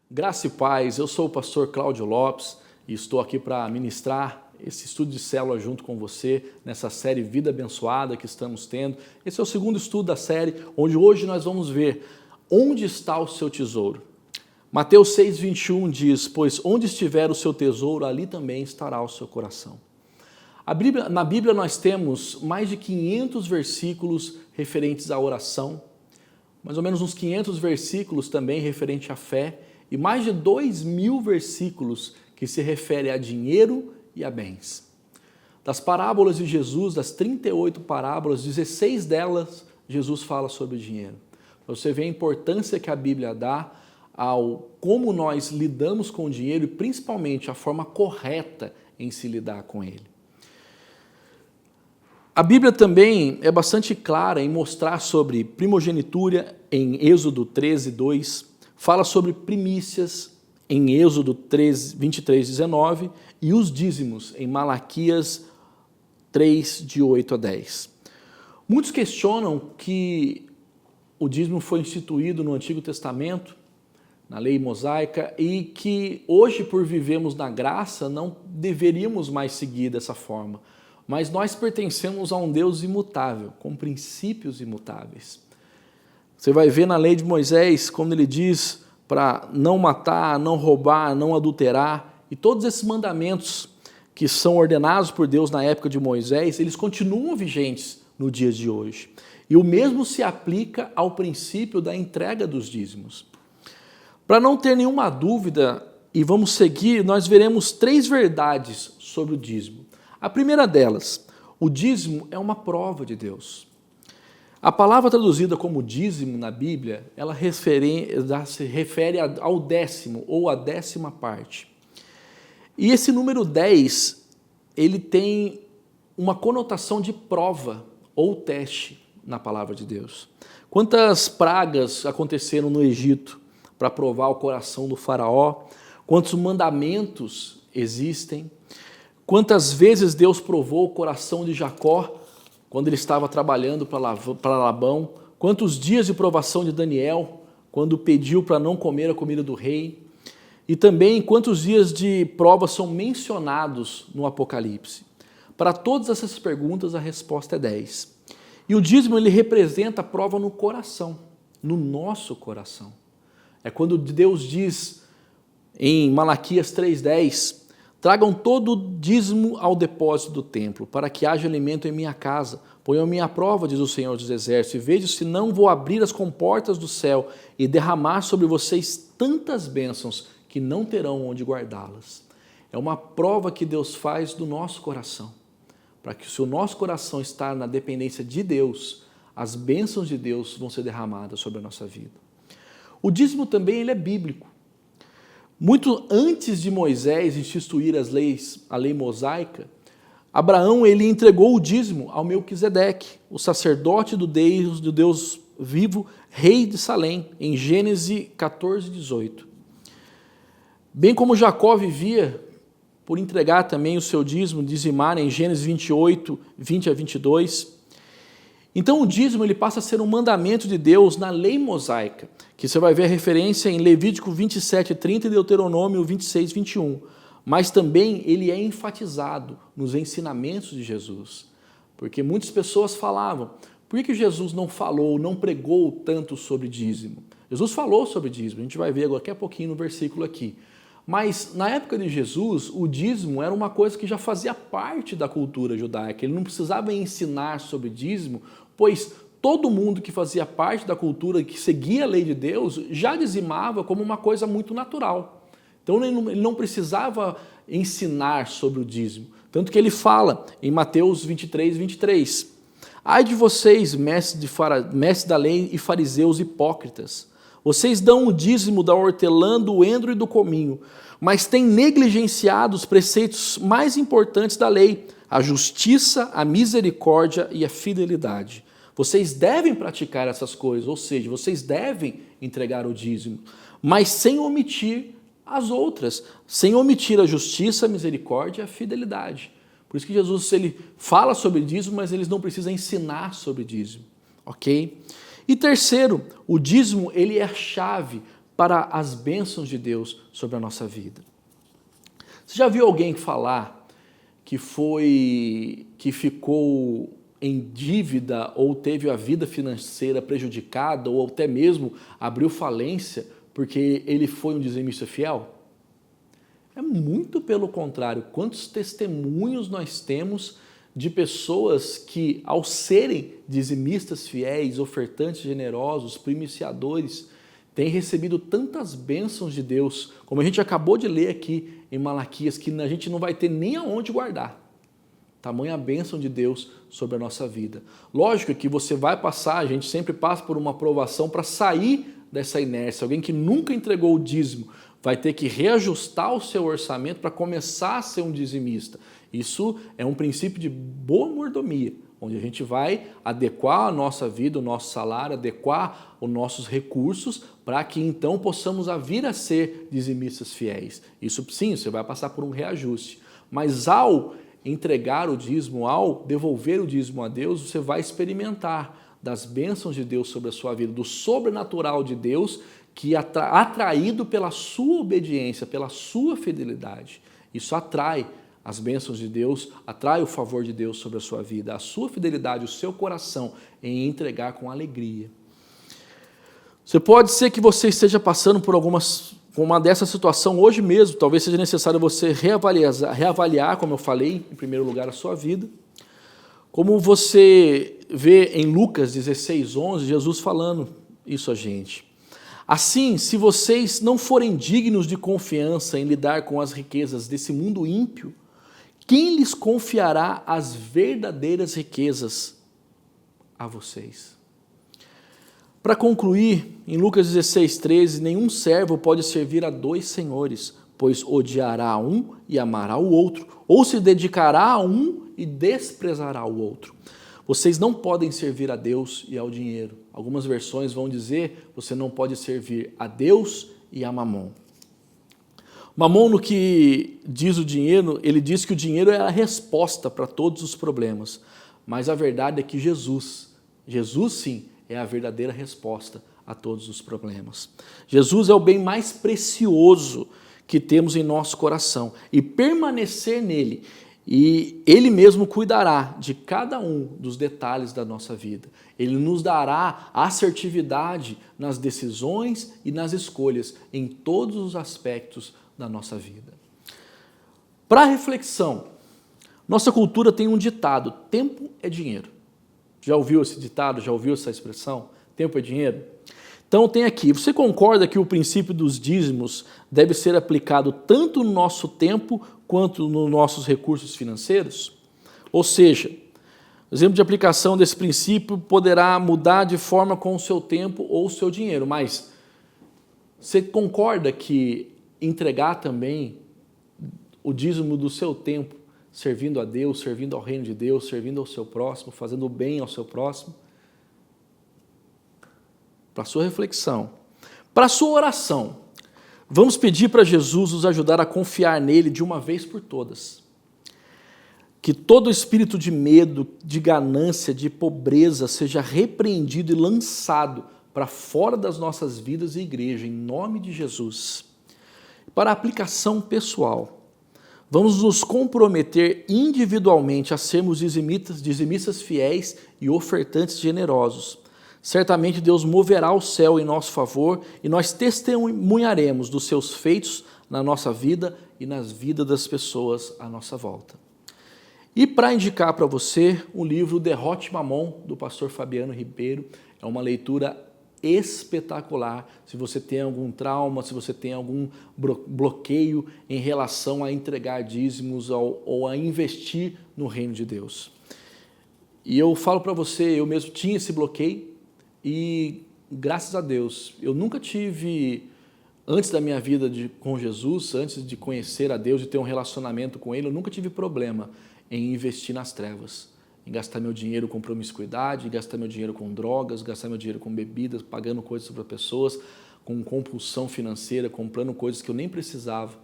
Graça e paz, eu sou o pastor Cláudio Lopes e estou aqui para ministrar esse estudo de célula junto com você nessa série Vida Abençoada que estamos tendo. Esse é o segundo estudo da série, onde hoje nós vamos ver onde está o seu tesouro. Mateus 6,21 diz, pois onde estiver o seu tesouro, ali também estará o seu coração. Na Bíblia nós temos mais de 500 versículos referentes à oração, mais ou menos uns 500 versículos também referente à fé, e mais de 2.000 versículos que se referem a dinheiro e a bens. Das parábolas de Jesus, das 38 parábolas, 16 delas, Jesus fala sobre dinheiro. Você vê a importância que a Bíblia dá ao como nós lidamos com o dinheiro e principalmente a forma correta em se lidar com ele. A Bíblia também é bastante clara em mostrar sobre primogenitura em Êxodo 13:2, fala sobre primícias em Êxodo 23:19 e os dízimos em Malaquias 3, de 8 a 10. Muitos questionam que o dízimo foi instituído no Antigo Testamento, na lei mosaica, e que hoje, por vivermos na graça, não deveríamos mais seguir dessa forma. Mas nós pertencemos a um Deus imutável, com princípios imutáveis. Você vai ver na lei de Moisés, quando ele diz para não matar, não roubar, não adulterar, e todos esses mandamentos que são ordenados por Deus na época de Moisés, eles continuam vigentes no dia de hoje. E o mesmo se aplica ao princípio da entrega dos dízimos. Para não ter nenhuma dúvida, e vamos seguir, nós veremos 3 verdades sobre o dízimo. A primeira delas, o dízimo é uma prova de Deus. A palavra traduzida como dízimo na Bíblia, ela se refere ao 10º ou à 10ª parte. E esse número 10, ele tem uma conotação de prova ou teste na palavra de Deus. Quantas pragas aconteceram no Egito para provar o coração do faraó? Quantos mandamentos existem? Quantas vezes Deus provou o coração de Jacó quando ele estava trabalhando para Labão? Quantos dias de provação de Daniel, quando pediu para não comer a comida do rei? E também quantos dias de prova são mencionados no Apocalipse? Para todas essas perguntas, a resposta é 10. E o dízimo, ele representa a prova no coração, no nosso coração. É quando Deus diz em Malaquias 3:10, tragam todo o dízimo ao depósito do templo, para que haja alimento em minha casa. Ponham-me à prova, diz o Senhor dos Exércitos, e vejo se não vou abrir as comportas do céu e derramar sobre vocês tantas bênçãos que não terão onde guardá-las. É uma prova que Deus faz do nosso coração, para que se o nosso coração estar na dependência de Deus, as bênçãos de Deus vão ser derramadas sobre a nossa vida. O dízimo também ele é bíblico. Muito antes de Moisés instituir a lei mosaica, Abraão ele entregou o dízimo ao Melquisedeque, o sacerdote do Deus vivo, rei de Salém, em Gênesis 14:18. Bem como Jacó vivia por entregar também o seu dízimo, dizimar em Gênesis 28, 20 a 22. Então o dízimo ele passa a ser um mandamento de Deus na lei mosaica, que você vai ver a referência em Levítico 27:30 e Deuteronômio 26:21. Mas também ele é enfatizado nos ensinamentos de Jesus. Porque muitas pessoas falavam, por que Jesus não falou, não pregou tanto sobre dízimo? Jesus falou sobre dízimo, a gente vai ver daqui a pouquinho no versículo aqui. Mas na época de Jesus, o dízimo era uma coisa que já fazia parte da cultura judaica. Ele não precisava ensinar sobre dízimo, pois todo mundo que fazia parte da cultura, que seguia a lei de Deus, já dizimava como uma coisa muito natural. Então ele não precisava ensinar sobre o dízimo. Tanto que ele fala em Mateus 23:23. Ai de vocês, mestres da lei e fariseus hipócritas, vocês dão o dízimo da hortelã, do endro e do cominho, mas têm negligenciado os preceitos mais importantes da lei, a justiça, a misericórdia e a fidelidade. Vocês devem praticar essas coisas, ou seja, vocês devem entregar o dízimo, mas sem omitir as outras, sem omitir a justiça, a misericórdia e a fidelidade. Por isso que Jesus ele fala sobre dízimo, mas eles não precisam ensinar sobre dízimo, ok? E terceiro, o dízimo ele é a chave para as bênçãos de Deus sobre a nossa vida. Você já viu alguém falar que ficou em dívida ou teve a vida financeira prejudicada ou até mesmo abriu falência porque ele foi um dizimista fiel? É muito pelo contrário. Quantos testemunhos nós temos de pessoas que, ao serem dizimistas fiéis, ofertantes generosos, primiciadores, têm recebido tantas bênçãos de Deus, como a gente acabou de ler aqui em Malaquias, que a gente não vai ter nem aonde guardar. Tamanha bênção de Deus sobre a nossa vida. Lógico que você vai passar, a gente sempre passa por uma provação para sair dessa inércia. Alguém que nunca entregou o dízimo vai ter que reajustar o seu orçamento para começar a ser um dizimista. Isso é um princípio de boa mordomia, onde a gente vai adequar a nossa vida, o nosso salário, adequar os nossos recursos para que então possamos vir a ser dizimistas fiéis. Isso sim, você vai passar por um reajuste. Mas ao entregar o dízimo, ao devolver o dízimo a Deus, você vai experimentar das bênçãos de Deus sobre a sua vida, do sobrenatural de Deus, que atraído pela sua obediência, pela sua fidelidade. Isso atrai as bênçãos de Deus, atrai o favor de Deus sobre a sua vida, a sua fidelidade, o seu coração em entregar com alegria. Você pode ser que você esteja passando por uma dessa situação hoje mesmo, talvez seja necessário você reavaliar, como eu falei, em primeiro lugar, a sua vida. Como você vê em Lucas 16:11, Jesus falando isso a gente. Assim, se vocês não forem dignos de confiança em lidar com as riquezas desse mundo ímpio, quem lhes confiará as verdadeiras riquezas? A vocês. Para concluir, em Lucas 16:13, nenhum servo pode servir a dois senhores, pois odiará um e amará o outro, ou se dedicará a um e desprezará o outro. Vocês não podem servir a Deus e ao dinheiro. Algumas versões vão dizer, você não pode servir a Deus e a Mamon. Mamon, no que diz o dinheiro, ele diz que o dinheiro é a resposta para todos os problemas. Mas a verdade é que Jesus sim, é a verdadeira resposta a todos os problemas. Jesus é o bem mais precioso que temos em nosso coração. E permanecer nele, e Ele mesmo cuidará de cada um dos detalhes da nossa vida. Ele nos dará assertividade nas decisões e nas escolhas em todos os aspectos da nossa vida. Para reflexão, nossa cultura tem um ditado: tempo é dinheiro. Já ouviu esse ditado? Já ouviu essa expressão? Tempo é dinheiro? Então tem aqui, você concorda que o princípio dos dízimos deve ser aplicado tanto no nosso tempo quanto nos nossos recursos financeiros? Ou seja, o exemplo de aplicação desse princípio poderá mudar de forma com o seu tempo ou o seu dinheiro, mas você concorda que entregar também o dízimo do seu tempo, servindo a Deus, servindo ao reino de Deus, servindo ao seu próximo, fazendo o bem ao seu próximo? Para a sua reflexão, para a sua oração, vamos pedir para Jesus nos ajudar a confiar nele de uma vez por todas. Que todo espírito de medo, de ganância, de pobreza seja repreendido e lançado para fora das nossas vidas e igreja, em nome de Jesus. Para a aplicação pessoal, vamos nos comprometer individualmente a sermos dizimistas fiéis e ofertantes generosos. Certamente Deus moverá o céu em nosso favor e nós testemunharemos dos seus feitos na nossa vida e nas vidas das pessoas à nossa volta. E para indicar para você o livro Derrote Mamon, do pastor Fabiano Ribeiro, é uma leitura espetacular. Se você tem algum trauma, se você tem algum bloqueio em relação a entregar dízimos ou a investir no reino de Deus. E eu falo para você, eu mesmo tinha esse bloqueio e graças a Deus, eu nunca tive, antes da minha vida com Jesus, antes de conhecer a Deus e ter um relacionamento com Ele, eu nunca tive problema em investir nas trevas, em gastar meu dinheiro com promiscuidade, gastar meu dinheiro com drogas, gastar meu dinheiro com bebidas, pagando coisas para pessoas, com compulsão financeira, comprando coisas que eu nem precisava.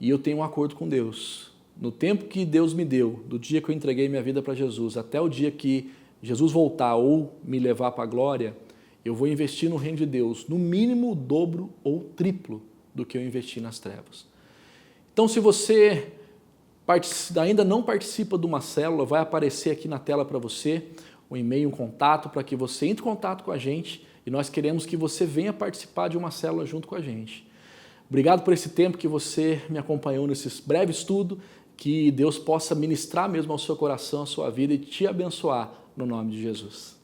E eu tenho um acordo com Deus. No tempo que Deus me deu, do dia que eu entreguei minha vida para Jesus, até o dia que Jesus voltar ou me levar para a glória, eu vou investir no reino de Deus, no mínimo o dobro ou triplo do que eu investi nas trevas. Então, se você ainda não participa de uma célula, vai aparecer aqui na tela para você um e-mail, um contato, para que você entre em contato com a gente e nós queremos que você venha participar de uma célula junto com a gente. Obrigado por esse tempo que você me acompanhou nesse breve estudo, que Deus possa ministrar mesmo ao seu coração, à sua vida e te abençoar no nome de Jesus.